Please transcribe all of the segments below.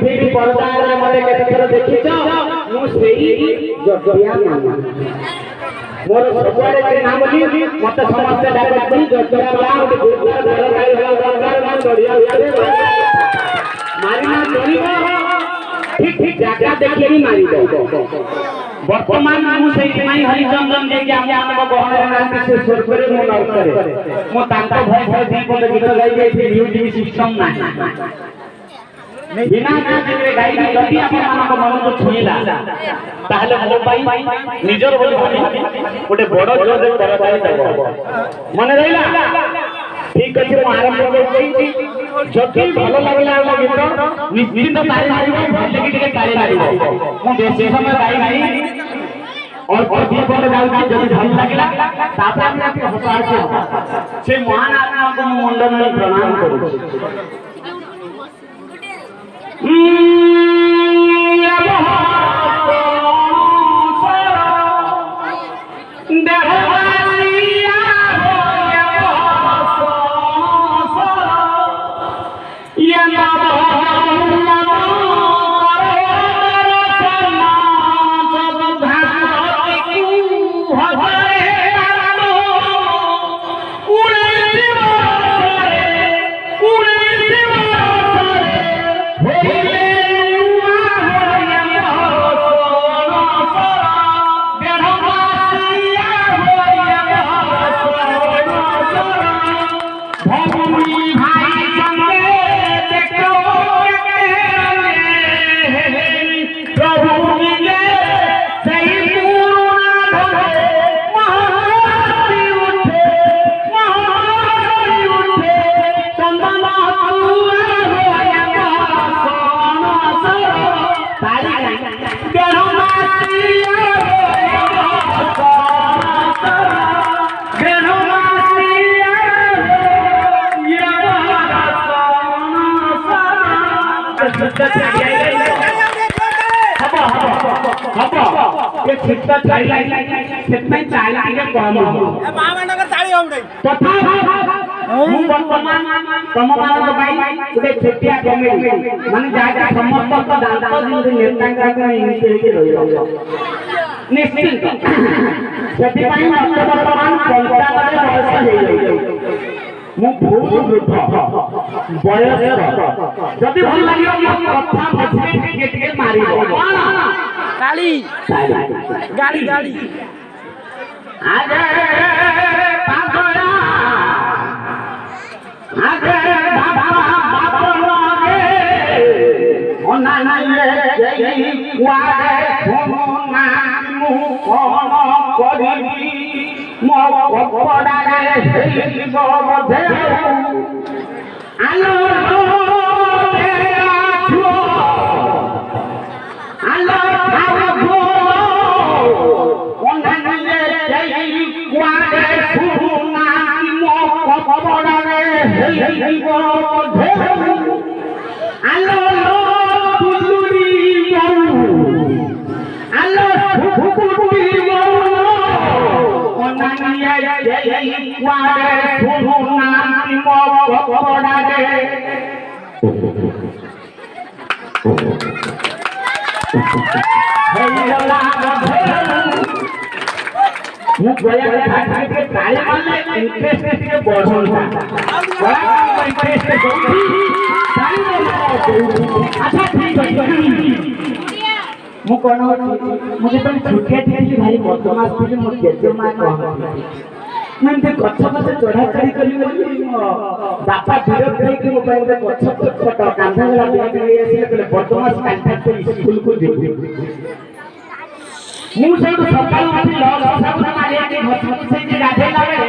TV पर्दारे मते केते थर देखिछ मु सेही जटिया मामा मोर सबुआरे के नाम बोली मते समस्त डाकती जटिया मामा गुरुद्वार दरबार दरबार मा चढ़िया मारी ना चढ़िबो ठीक ठीक जागा देखि ही मारी दो वर्तमान मु सेही माई हरिचंदन जे कि हम गहन नाम से स्वर करे मो नाउ करे मो तांता भय भय दी को गीत गाई गई म्यूजिक सिस्टम ना बिना म्यूजिक गाई जदि आपण मानक मन को छुईला ताहले मो पाई निजर बोली भाबी गोटे बड़ जोर करताई देबो मन रहिला ठीक अछि मु आरंभ करछि जदि भलो लागला हम गीत निश्चित ताली मारिबो भले कि ताली मारिबो मु बेसी समय गाई नहीं और भी पर गाउछि जदि भल लागला ताता हम हसासे से महान आत्मा को मंडन में प्रणाम करू ये छिटका चाई सेतमै चाई लागे कम हो ए महानगर ताळी होउडे तथा मु वर्तमान तममान भाई गुटे छेटिया कमेटी माने जागा समस्त को दांत दिन नेता का इनके के रहियो निश्चित सेति पई वर्तमान पंचायत बयस हेई मु बहुत वृद्ध बयस जदि भल लागियो मो कथा मझे टिके मारिबो गाड़ी गाड़ी गाड़ी आगे पागला आगे बाबा बाबा लागे ओना नाये जई वारे फोना मु कोन करिबी मो पपड़ारे हेइबो बधे आलो मु गया था के ताली मारले इंटरेस्ट के बढ़न बड़ा इंटरेस्ट जोंती ताली मारो अच्छा ठीक है मु कोन मुझे तो छुटिया थी भाई बदमाश थी मो जेजे मां कहती मैं ते गछ गछ चढ़ा चढ़ी करी बापा विरोध देख मो पे गछ छोट कांधा वाला बैग ले आसी ले बदमाश कांधा से स्कूल को दे मु से तो सकाळ उठी लॉस सब मारिया के घस से जे गाधे लागे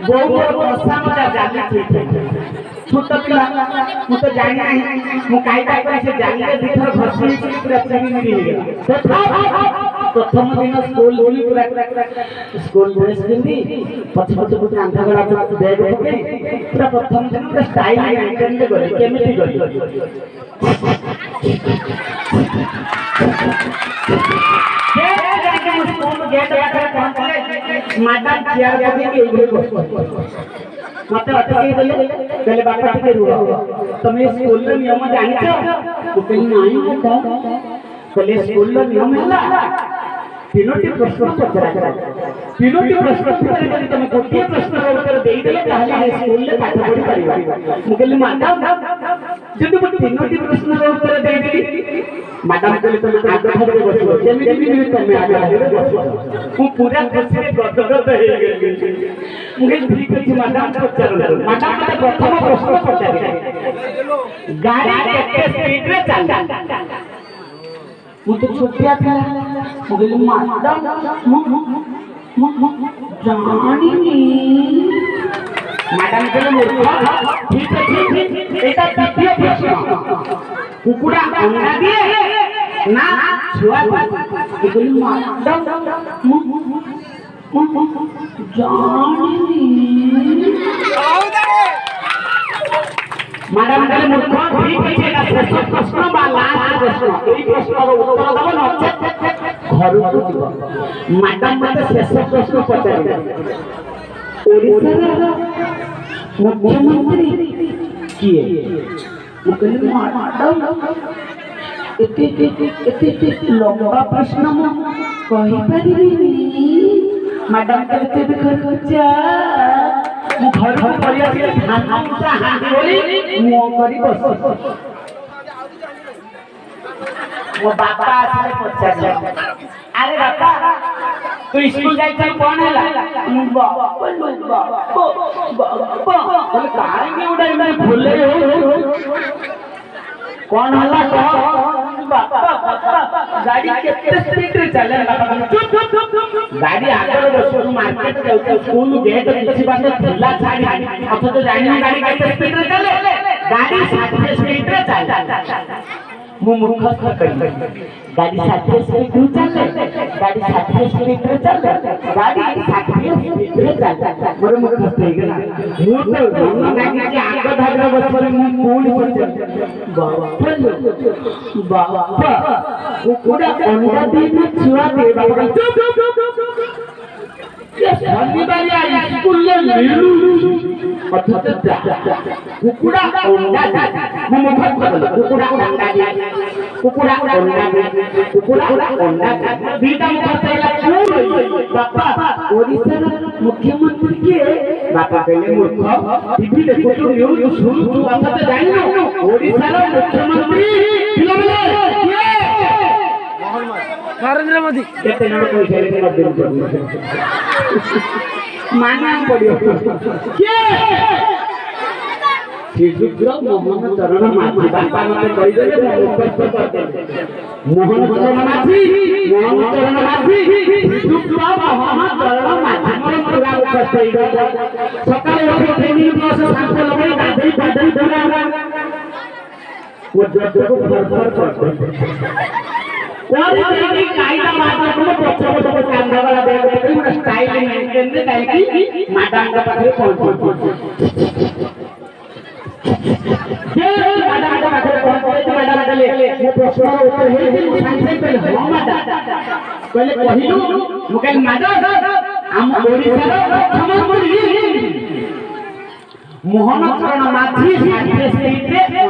बहुत बसा मजा जाली थी छोट पिला मु तो जानि नहीं मु काई काई करे से जानि के भीतर घसी पूरा चली मिली गया प्रथम दिन स्कूल बोली पूरा स्कूल ड्रेस पिंदी पछ पछ पुत्र अंधा गला पे बैग पके पूरा प्रथम दिन पूरा स्टाइल मेंटेन करे केमिति करे गेट आकर पहुंचले मैडम चेयर पे के मत अटके देले कहले बापा टिके रुह तुम स्कूल रे नियम जानिछ कहीं नहीं बेटा कले स्कूल लो नियम है तीनोटी प्रश्न पचरा तीनोटी प्रश्न उत्तर जदि तुम गोटे प्रश्न उत्तर देई देले ताहले हाई स्कूल ले पाठ पढ़ी परिबा मु कहली मैडम जदि मु तीनोटी प्रश्न उत्तर देई देली मैडम कहली तुम आगे भागे बसो जेमिति भी तुम आगे भागे बसो मु पूरा खुशी रे गदगद हे गेली मु कहली ठीक अछि मैडम पचार मैडम मते प्रथम प्रश्न पचारि गाड़ी केते स्पीड रे चल वो तो छोटिया था मुझे मैडम जानी नहीं मैडम के लिए ठीक है एटा द्वितीय प्रश्न कुकुड़ा अंडा दिए ना छुआ मुझे मैडम जानी नहीं मैडम कहले मूर्ख ठीक अछि एटा शेष प्रश्न बा लास्ट प्रश्न एई प्रश्नर उत्तर दब नचेत घर को जीव मैडम मते शेष प्रश्न पचारिले ओडिसा मुख्यमंत्री किए मु कहले मैडम एते लंबा प्रश्न मु कहि परिबिनी मैडम कहते देखो जा मु घर परिया के हांसा हांडी होई मु करी बस मो बापा आसे पचारले अरे बापा तू स्कूल जाई त कोन हला बापा बोले काहे उड़ाई मैं भूले कौन हल्ला बापा गाड़ी केते स्पीड रे चले बापा चुप गाड़ी आगे बसो मार्केट जाऊ स्कूल गेट पीछे बात ठेला छाड़ी अब तो जानी गाड़ी केते स्पीड रे चले गाड़ी 60 स्पीड रे चले मु मूर्ख कहि गाड़ी 60 स्पीड रे चले गाड़ी 60 स्पीड रे चले गाड़ी 60 स्पीड रे चले मोर मूर्ख कहि गेला मु तो गाड़ी के आगे धागरा बसरे मु पूरी पर बापा कुकुड़ा अंडा देना छुआ दे बाबा ये शनिवार आई स्कूल ले मिलू अथत कुकुड़ा अंडा मु मुखत बदल कुकुड़ा अंडा दे कुकुड़ा अंडा दे कुकुड़ा अंडा बीटा मुखत हैला पूरी बापा ओडिसा मुख्यमंत्री के बापा कहले मूर्ख टीवी देखो तो न्यूज सुन तू बात तो जानि न ओडिसा रो मुख्यमंत्री पिलबले के नरेंद्र मोदी केते नाम कहै रे नरेंद्र मोदी माना पड़ियो के श्रीजुग्र मोहन चरण माझी बापा मते कहि देले उपस्थ कर देले मोहन चरण माझी श्रीजुग्र मोहन चरण माझी मोर पूरा उपस्थ होई गयो सकाळे उठी ट्रेनिंग क्लास सांको लगाई गाधई गाधई बोला वो जब को फरफर करते कोरी देवी कायदा माता को पछो पछो कांदा वाला बैग में पूरा स्टाइल मेंटेन दे काई की मैडम का पाखरे पहुंच जे मैडम का पाखरे पहुंच मैडम कहले मो प्रश्न उत्तर हे सांसे पहले हम मैडम कहले कहिलु मु कहले मैडम हम ओडिसा रो मुख्यमंत्री मोहन चरण माझी साथे स्टेट रे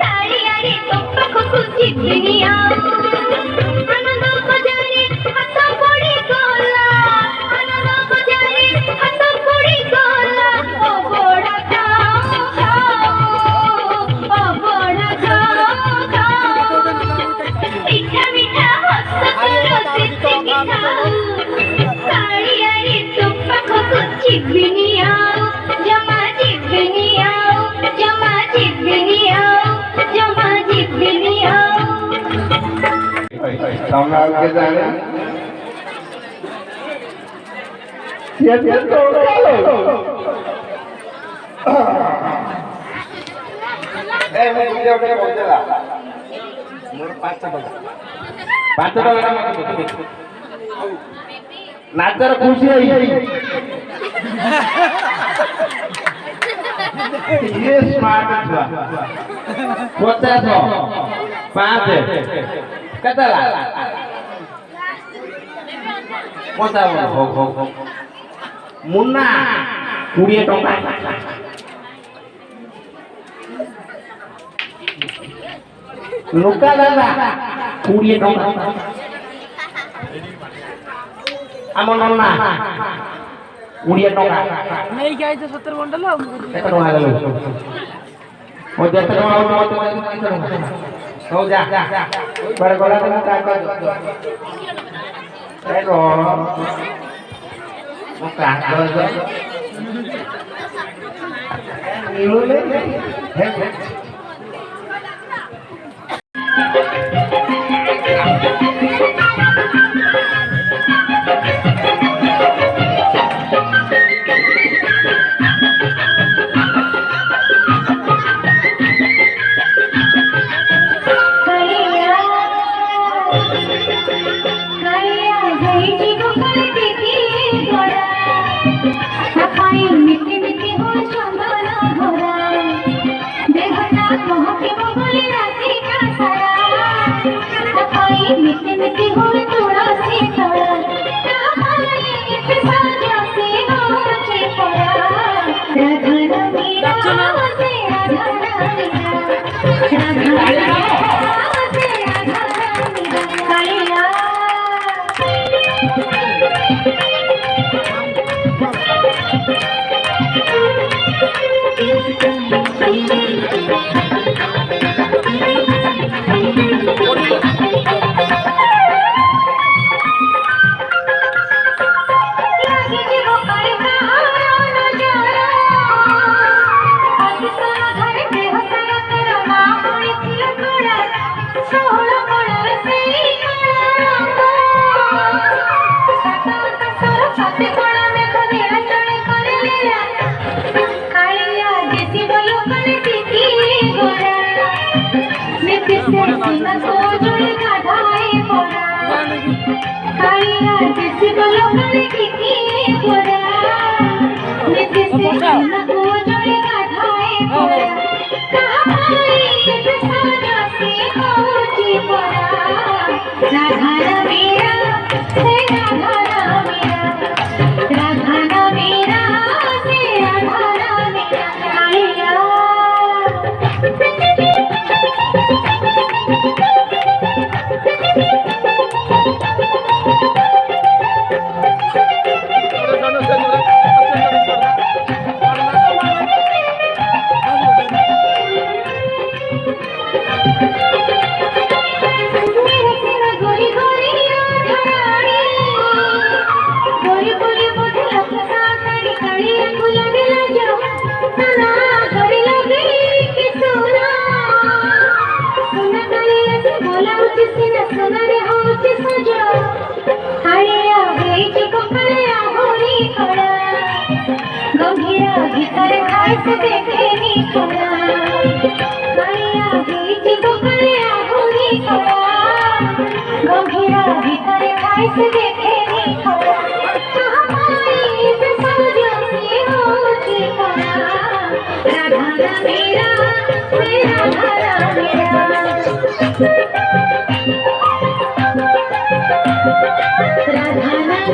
ताड़ी आड़ी तो पाखकु जिबिनी आउ आनंद बजारे हाथ पड़ी गला आनंद बजारे हाथ पड़ी गला ओ बड़ा खाओ मीठा मीठा हंस करो से खाओ ताड़ी आड़ी तो पाखकु जिबिनी आउ जमा जिबिनी आउ जमा जिबिनी आउ जमा जिबिनी आउ संभाल के जाने ये तो मैं तुझे उठे पहुंचेगा मोर 5 टका नाचर खुशी है ये स्मार्ट छुआ 50 5 कतला 55 हो मुन्ना 20 टका लुका दादा 20 टका আমার নন্না 20 টাকা নেই গাইছে 70 বন্ডল কত টাকা গেল ও যেতে টাকা ও যা বড় গলা তুমি কাজ কর এই রো ও কাজ কর নিলুলে হে मिट्टी मिट्टी हो थोड़ा सी थोड़ा साजा से हो मुझे पड़ा राधा मेरा से राधा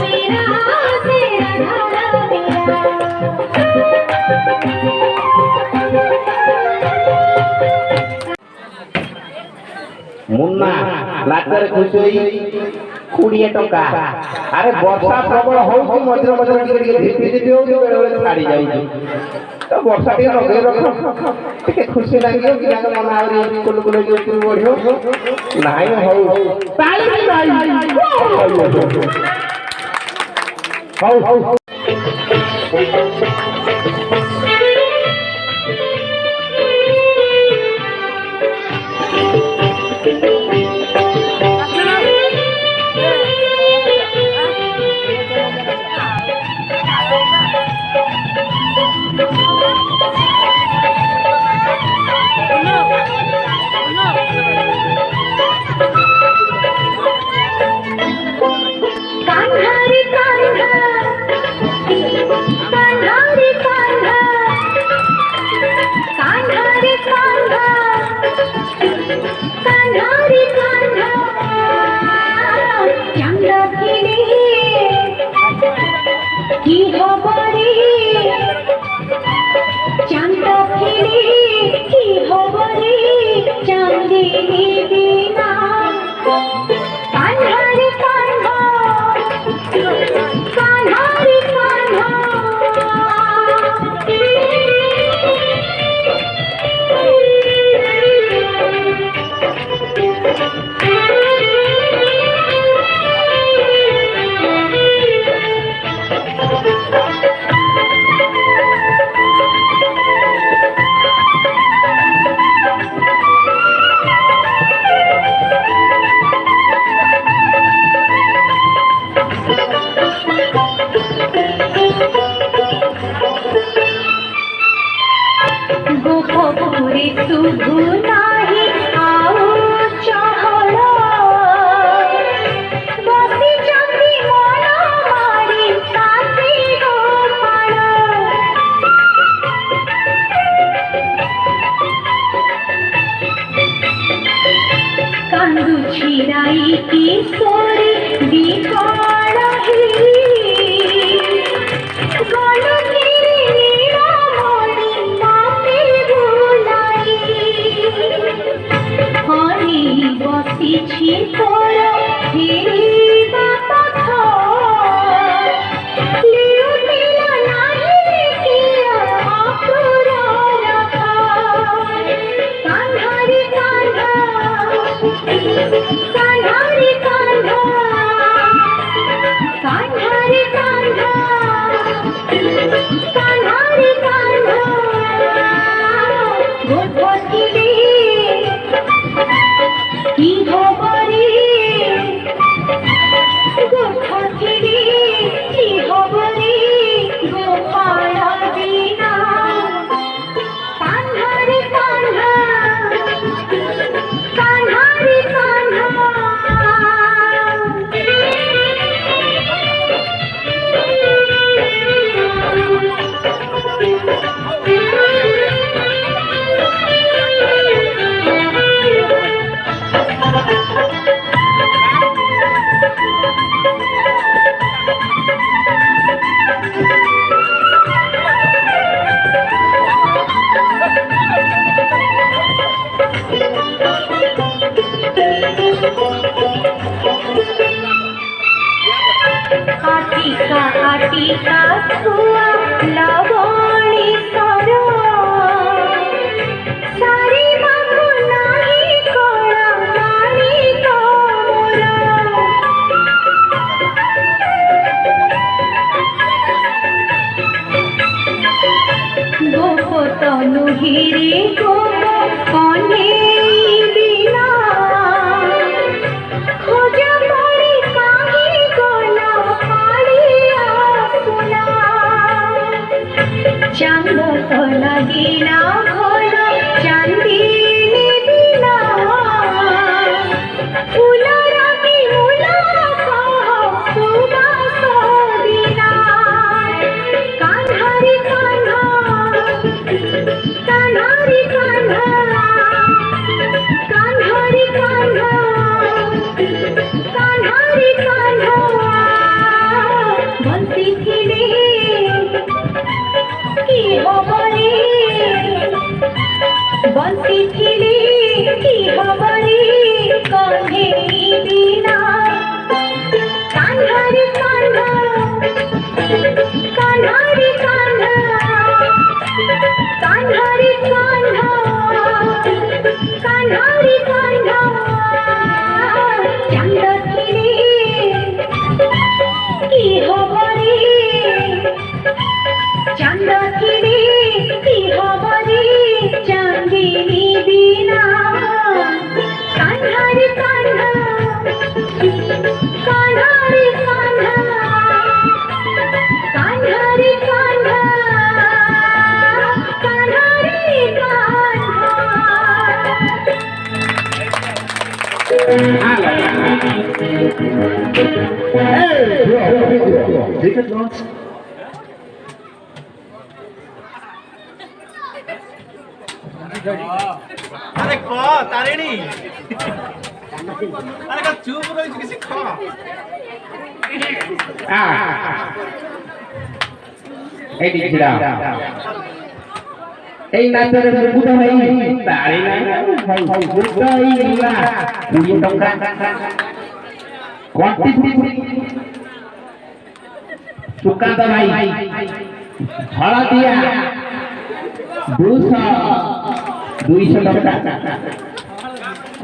मेरा से राधा मेरा মুন্না লাଟରେ ଖୁସି ହୋଇ 20 ଟଙ୍କା ଆରେ ବର୍ଷା ପ୍ରବଳ ହଉଛି ମଝିରେ ମଝିରେ ଟିକେ ଟିକେ ଝିପି ଝିପି ହଉଛି ବେଳେ ବେଳେ ଛାଡି ଯାଉଛି ତ ବର୍ଷା ଟିକେ ଲଗେଇ ରଖ ଟିକେ ଖୁସି ଲାଗିବ ପିଲାଙ୍କ ମନ ଆହୁରି କୁଲକୁଲ ହେଇକି ଉପରୁ ବଢିବ ନାଇଁ ହଉ ତାଳି ହଉ ହଉ ହଉ बंसी खिली की हमारी সঙ্গে নিবি না কান্হারি কান্হা কান্হারি কান্হা কান্হারি কান্হা কান্হারি কান্হা চাঁদা কিনে কি হবরে চাঁদা কিনে কি হবরে চাঁদিনী বিনা কান্হারি কান্হা কান্হারি কান্হা কান্হারি কান্হা কান্হারি আরে ক তারিণী আরে কা চুপ রইছ কিছু খ এই দিছিলা এই নাচের বুঝা ভাই তারি না ভাই বুঝাই না 20 টাকা কোয়ান্টিটি চুকা দা ভাই ভাড়া দিয়া 200 টাকা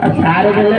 আর সারে বলে